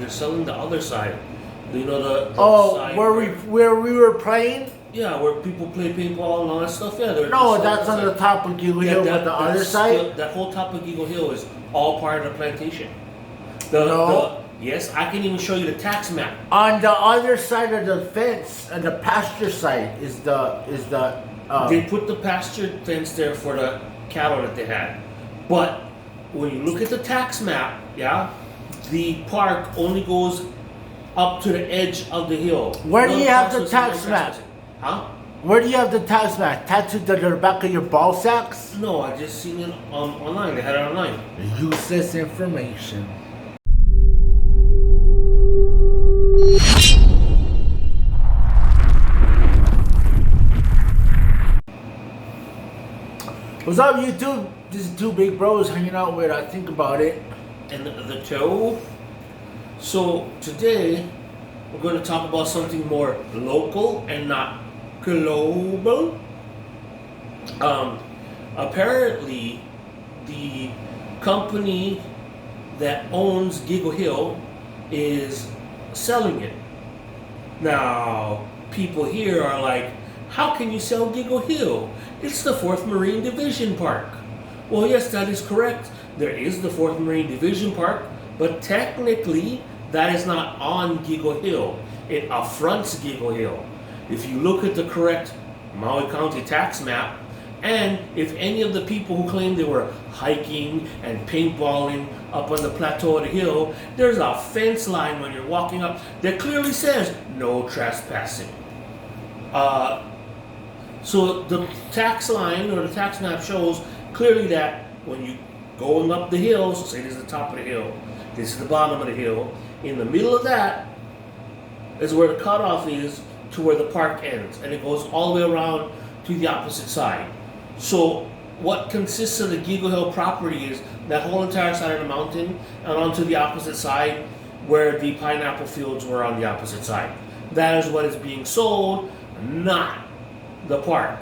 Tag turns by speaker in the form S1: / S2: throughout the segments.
S1: They're selling the other side. You know the side
S2: where we were playing.
S1: Yeah, where people play paintball and all that stuff. Yeah,
S2: no, that's on the top of Giggle Hill, but the other side.
S1: That whole top of Giggle Hill is all part of the plantation. Yes, I can even show you the tax map.
S2: On the other side of the fence, on the pasture side, is the.
S1: They put the pasture fence there for the cattle that they had, but when you look at the tax map, yeah, the park only goes up to the edge of the hill.
S2: Where do you have the tax map?
S1: Huh?
S2: Where do you have the tax map? Tattooed to the back of your ball sacks?
S1: No, I just seen it online. They had it online.
S2: Useless information. What's up, YouTube? This is 2BigBros hanging out with I Think About It.
S1: And the show. So today we're going to talk about something more local and not global. Apparently, the company that owns Giggle Hill is selling it. Now, people here are like, how can you sell Giggle Hill? It's the 4th Marine Division Park. Well, yes, that is correct. There is the 4th Marine Division Park, but technically, that is not on Giggle Hill. It affronts Giggle Hill. If you look at the correct Maui County tax map, and if any of the people who claim they were hiking and paintballing up on the plateau of the hill, there's a fence line when you're walking up that clearly says no trespassing. So the tax line or the tax map shows clearly that when you going up the hill, so say this is the top of the hill, this is the bottom of the hill, in the middle of that is where the cutoff is to where the park ends, and it goes all the way around to the opposite side. So what consists of the Giggle Hill property is that whole entire side of the mountain and onto the opposite side where the pineapple fields were on the opposite side. That is what is being sold, not the park.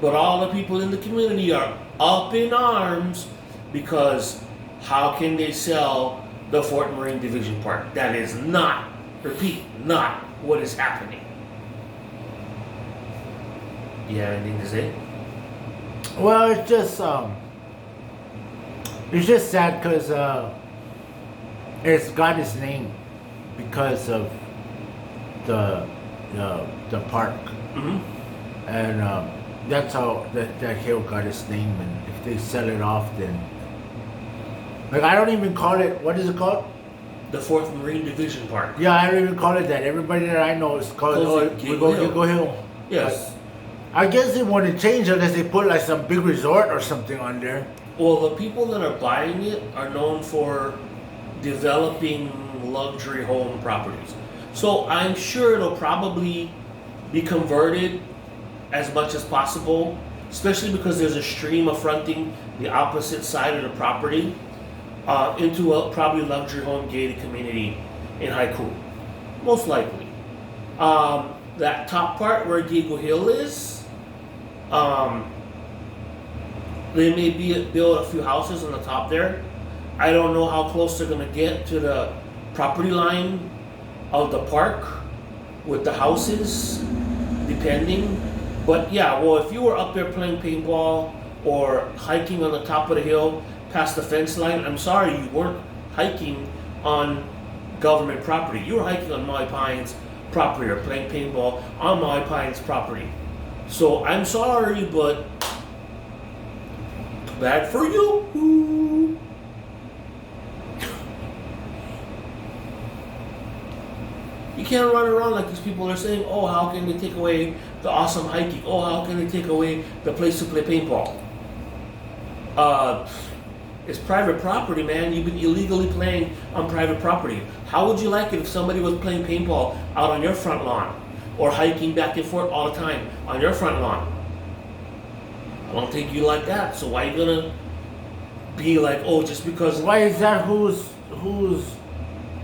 S1: But all the people in the community are up in arms because how can they sell the 4th Marine Division Park? That is not, repeat, not what is happening. You have anything to say?
S2: Well, it's just sad because it's got its name because of the park, and that's how that hill got its name. And if they sell it off, then like I don't even call it. What is it called?
S1: The 4th Marine Division Park.
S2: Yeah, I don't even call it that. Everybody that I know is called Giggle Hill.
S1: Yes.
S2: I guess they want to change it unless they put like some big resort or something on there.
S1: Well, the people that are buying it are known for developing luxury home properties. So I'm sure it'll probably be converted as much as possible, especially because there's a stream affronting the opposite side of the property into a probably luxury home gated community in Haiku. Most likely. That top part where Giggle Hill is, they may build a few houses on the top there. I don't know how close they're going to get to the property line of the park with the houses, depending. But yeah, well, if you were up there playing paintball or hiking on the top of the hill past the fence line, I'm sorry, you weren't hiking on government property. You were hiking on Maui Pines property or playing paintball on Maui Pines property. So I'm sorry, but bad for you. You can't run around like these people are saying, oh, how can they take away the awesome hiking? Oh, how can they take away the place to play paintball? It's private property, man. You've been illegally playing on private property. How would you like it if somebody was playing paintball out on your front lawn or hiking back and forth all the time on your front lawn? I don't think you like that. So why are you gonna be like, oh, just because?
S2: Why is that? Who's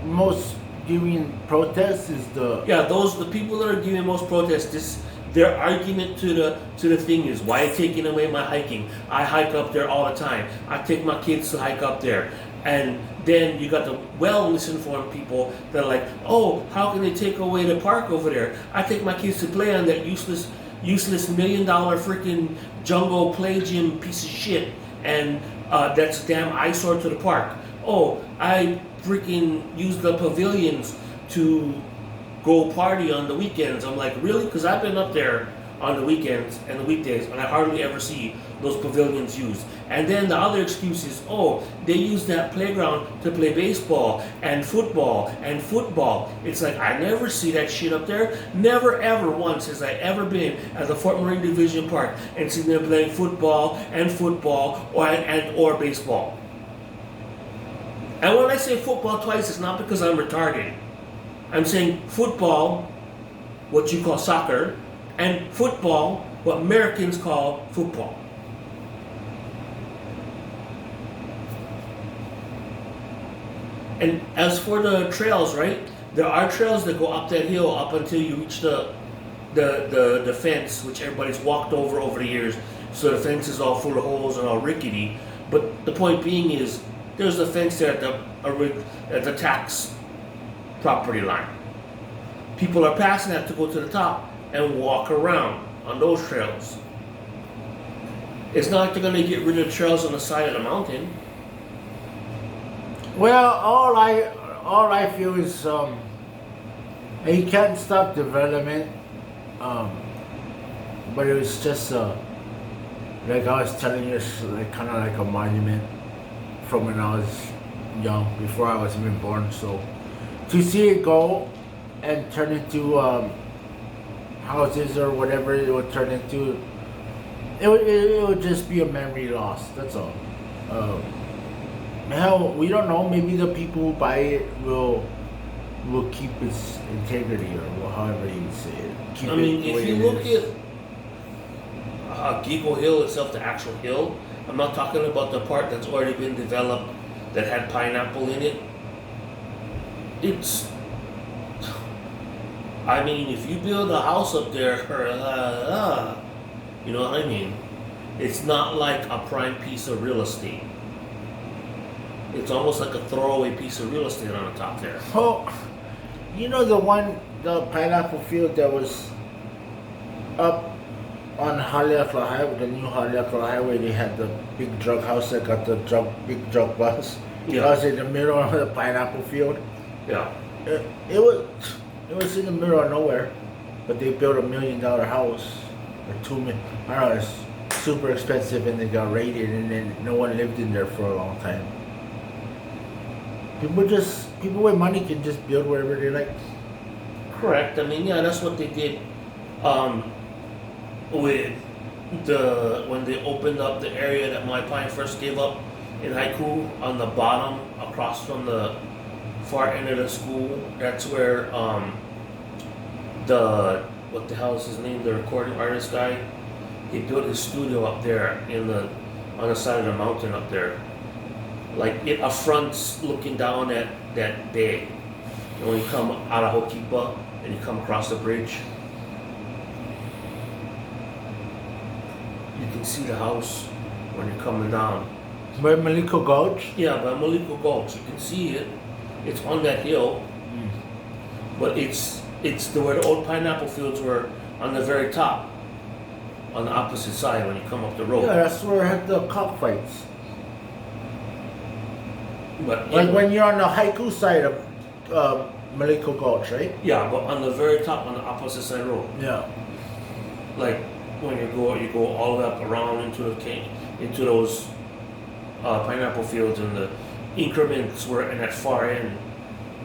S2: most giving protests is the
S1: the people that are giving most protests. Their argument to the thing is, why are you taking away my hiking? I hike up there all the time. I take my kids to hike up there. And then you got the well-misinformed people that are like, oh, how can they take away the park over there? I take my kids to play on that useless $1 million freaking jungle play gym piece of shit, and that's a damn eyesore to the park. Oh, I freaking use the pavilions to go party on the weekends. I'm like, really? Because I've been up there on the weekends and the weekdays, and I hardly ever see those pavilions used. And then the other excuse is, oh, they use that playground to play baseball and football and football. It's like, I never see that shit up there. Never ever once has I ever been at the Fort Marine Division Park and seen them playing football or baseball. And when I say football twice, it's not because I'm retarded. I'm saying football, what you call soccer, and football, what Americans call football. And as for the trails, right? There are trails that go up that hill up until you reach the fence, which everybody's walked over the years. So the fence is all full of holes and all rickety. But the point being is, there's a fence there at the tax property line. People are passing that to go to the top and walk around on those trails. It's not like they're going to get rid of the trails on the side of the mountain.
S2: Well, all I feel is you can't stop development, but it was just like I was telling you, it's like kind of like a monument from when I was young, before I was even born. So to see it go and turn into houses or whatever it would turn into, it would just be a memory lost. That's all. Hell, we don't know. Maybe the people who buy it will keep its integrity, or however you say it. Keep
S1: I mean, if you look
S2: is.
S1: at Giggle Hill itself, the actual hill, I'm not talking about the part that's already been developed that had pineapple in it. It's, I mean, if you build a house up there, you know what I mean? It's not like a prime piece of real estate. It's almost like a throwaway piece of real estate on the top there.
S2: Oh, you know the pineapple field that was up on Haleakala Highway, the new Haleakala Highway, they had the big drug house that got the big drug bus.
S1: Yeah.
S2: It was in the middle of the pineapple field.
S1: Yeah.
S2: It was in the middle of nowhere, but they built $1 million house, or $2 million. I don't know, it's super expensive, and they got raided, and then no one lived in there for a long time. People with money can just build wherever they like.
S1: Correct. I mean, yeah, that's what they did with when they opened up the area that my pine first gave up in Haiku on the bottom across from the far end of the school. That's where what the hell is his name? The recording artist guy. He built his studio up there on the side of the mountain up there. Like it fronts looking down at that bay. And when you come out of Hokipa and you come across the bridge, you can see the house when you're coming down.
S2: By Maliko Gulch?
S1: Yeah, by Maliko Gulch. You can see it. It's on that hill. But it's where the old pineapple fields were on the very top, on the opposite side when you come up the road.
S2: Yeah, that's where I had the cockfights.
S1: But
S2: like when you're on the Haiku side of Maliko Gulch, right?
S1: Yeah, but on the very top, on the opposite side road.
S2: Yeah.
S1: Like when you go all the way up around into those pineapple fields, and the increments were in that far end.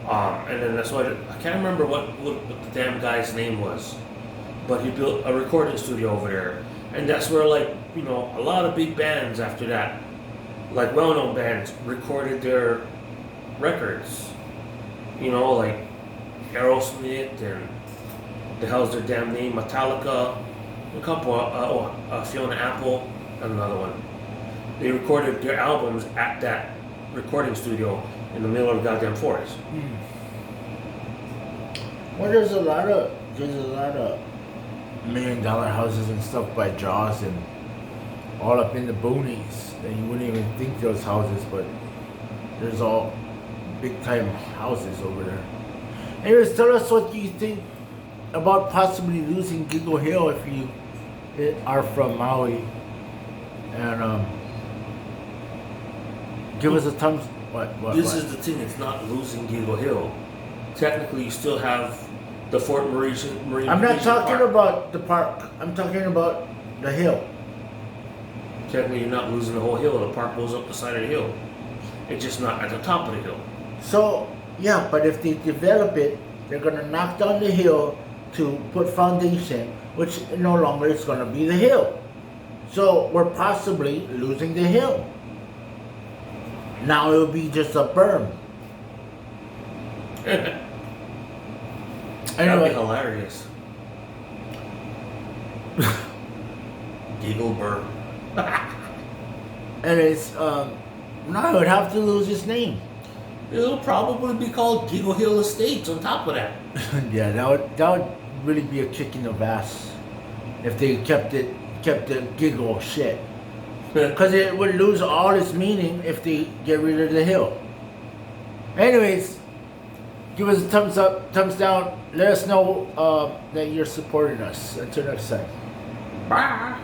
S1: And then that's why I can't remember what the damn guy's name was, but he built a recording studio over there, and that's where, like, you know, a lot of big bands after that, like well-known bands, recorded their records. You know, like Aerosmith and the hell's their damn name, Metallica, a couple, Fiona Apple, and another one. They recorded their albums at that recording studio in the middle of the goddamn forest.
S2: Well, there's a lot of $1 million houses and stuff by Jaws and all up in the boonies, and you wouldn't even think those houses, but there's all big time houses over there. Anyways, tell us what you think about possibly losing Giggle Hill if you are from Maui, and give us a thumbs. What?
S1: This is the thing. It's not losing Giggle Hill. Technically, you still have the Fort Marine.
S2: I'm not talking
S1: Park.
S2: about the park. I'm talking about the hill.
S1: Technically, you're not losing the whole hill. The park goes up the side of the hill. It's just not at the top of the hill.
S2: So yeah, but if they develop it, they're gonna knock down the hill to put foundation, which no longer is gonna be the hill. So we're possibly losing the hill. Now it will be just a berm.
S1: That'd
S2: Anyway,
S1: be hilarious. Giggle Burr.
S2: anyways, now it would have to lose its name.
S1: It'll probably be called Giggle Hill Estates on top of that.
S2: Yeah, that would really be a kick in the ass if they kept the Giggle shit. Because it would lose all its meaning if they get rid of the hill. Anyways, give us a thumbs up, thumbs down. Let us know that you're supporting us. Until next time.
S1: Bye.